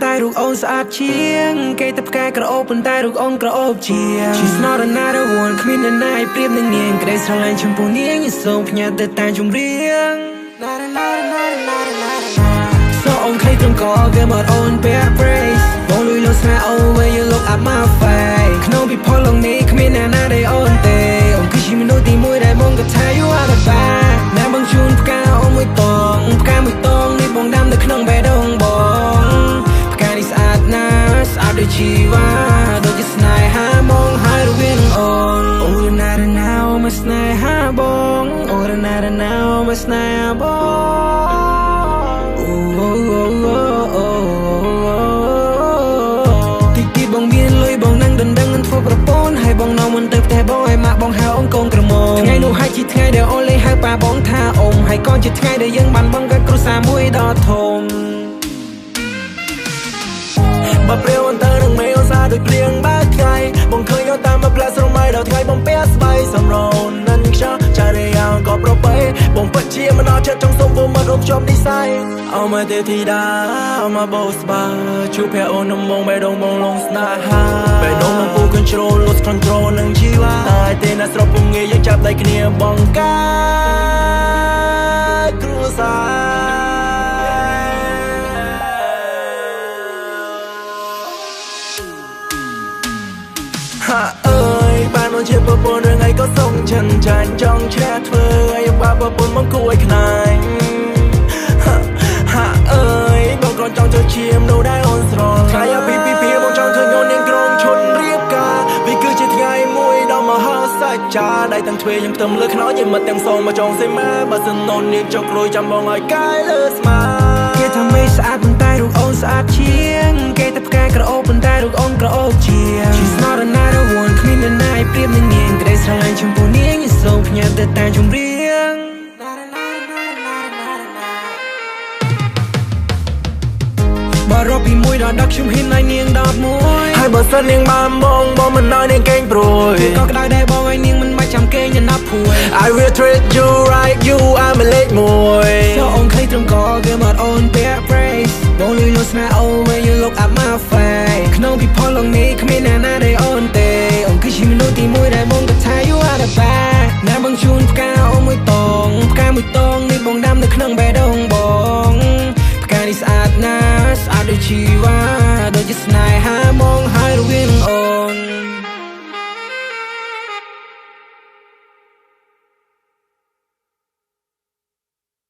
តែរូបអូនស្អាតជាងគេតែផ្កាយក្រអូបប៉ុន្តែរូបអូនក្រអូបជាង She's not another one គ្មានអ្នកណាឲ្យប្រៀបនឹងនាងក្តីស្រឡាញ់ចំពោះនាងយសូមផ្ញើទៅតាមចម្រៀងSo on ខ្លីត្រង់កវាមកអូន bear praise បងលុយលោស្នេហ៍ oh when you look at my face ក្នុងពិភពលោកនេះគ្មានអ្នកណាដែលអូនទេអូនគឺជាមនុស្សទីមួយដែលបងក៏ថា you are the best ណាបងជូនផ្កាអូនមួយតងផ្កាមួយតងនេះបងដាំនៅក្នុងបេះដូងបងផ្កានេះស្អាតណាស់ស្អាតដូចជីវ៉ាដូចជាស្នេហាមកហើយរវាងអូនអូរណារណាអូមកស្នេហាបងអូរណារណាអូមកស្នេហាបងទីបងមានលុយបងនឹងដណ្ដឹងនឹងធ្វើប្រពន្ធហើយបងនៅមិនទៅផ្ទះបងឲ្យម៉ាក់បងហៅអូនកូនក្រមុំថ្ងៃនោះហើយជាថ្ងៃដែលអូនលេងហៅប៉ាបងថាអ៊ំហើយក៏ជាថ្ងៃដែលយើងបានបង្កើតគ្រួសារមួយដ៏ធំបើព្រាវអន្តរនឹងមេអូសាដូចព្រៀងបាក់ថ្ងៃបងឃើញអូនតាមមកផ្លែស្រមៃដល់ថ្ងៃបងពាក់ស្បៃសំរោនឹងខ្យល់ចារីយ៉ាងក៏ប្របីបងពិតជាមិនអត់ចិត្តចង់សុំពុំមករួមជាប់និស័យអោមកទេធីតាអោមកបោស្បាជួបភ័ក្រអូននឹងមកបេះដូងបងលងស្នេហាបេះដូងនឹងពូ control lose control នឹងជីវ៉ាតែទេណាស្រុកពុំងាយយើងចាប់ដៃគ្នាបងកាគ្រួសារអើយបានមកជាប្រពន្ធរឿងអីក៏សុំចិនចាញ់ចង់ជ្រះធ្វើឲ្យបាប្រពន្ធមកគួរឲ្យខ្នាញ់អើយបងគ្រាន់ចង់ចូលជាមនុស្សដែលអូនស្រឡាញ់ថ្ងៃពីបងចង់ឃើញអូននាងក្រុងឈុតរៀបការវាគឺជាថ្ងៃមួយដ៏មហោសច្ចាដៃទាំងទ្វេខ្ញុំខ្ទឹមលើខ្នោញមិត្តទាំងសងមកចងសេមាបើសិនអូននាងចុកក្រួយចាំបងឲ្យកាយលើស្មាគេថាមេស្អាតប៉ុន្តែរូបអូនស្អាតជាងគេតែផ្កាយក្រអូបប៉ុន្តែរូបអូនក្រអូបជាង She's not another one គ្មានអ្នកណាឲ្យប្រៀបនឹងនាងក្តីស្រឡាញ់ចំពោះនាងយសូមផ្ញើទៅតាមចម្រៀងបើរកពីមួយដល់10ខ្ញុំហ៊ានឲ្យនាង11ហើយបើសិននាងបានបងមិនឲ្យនាងកេងព្រួយក៏ក្តៅដែរបងឲ្យនាងមិនបាច់ចាំកេងញ៉ាប់ភួយ I will treat you right you I'm a late 1 So on ខ្លីត្រង់កវាមកអូន bear praise បងលុយលោស្នេហ៍ oh when you look at my face ក្នុងពិភពលោកនេះគ្មានអ្នកណាដែលអូនទេអូនគឺជាមនុស្សទីមួយដែលបងក៏ថា you are the best ណាបងជូនផ្កាអូនមួយតងផ្កាមួយតងនេះបងដាំនៅក្នុងបេះដូងបងផ្កានេះស្អាតណាស់ស្អាតដូចជីវ៉ាដូចជាស្នេហាមកហើយរវាងអូ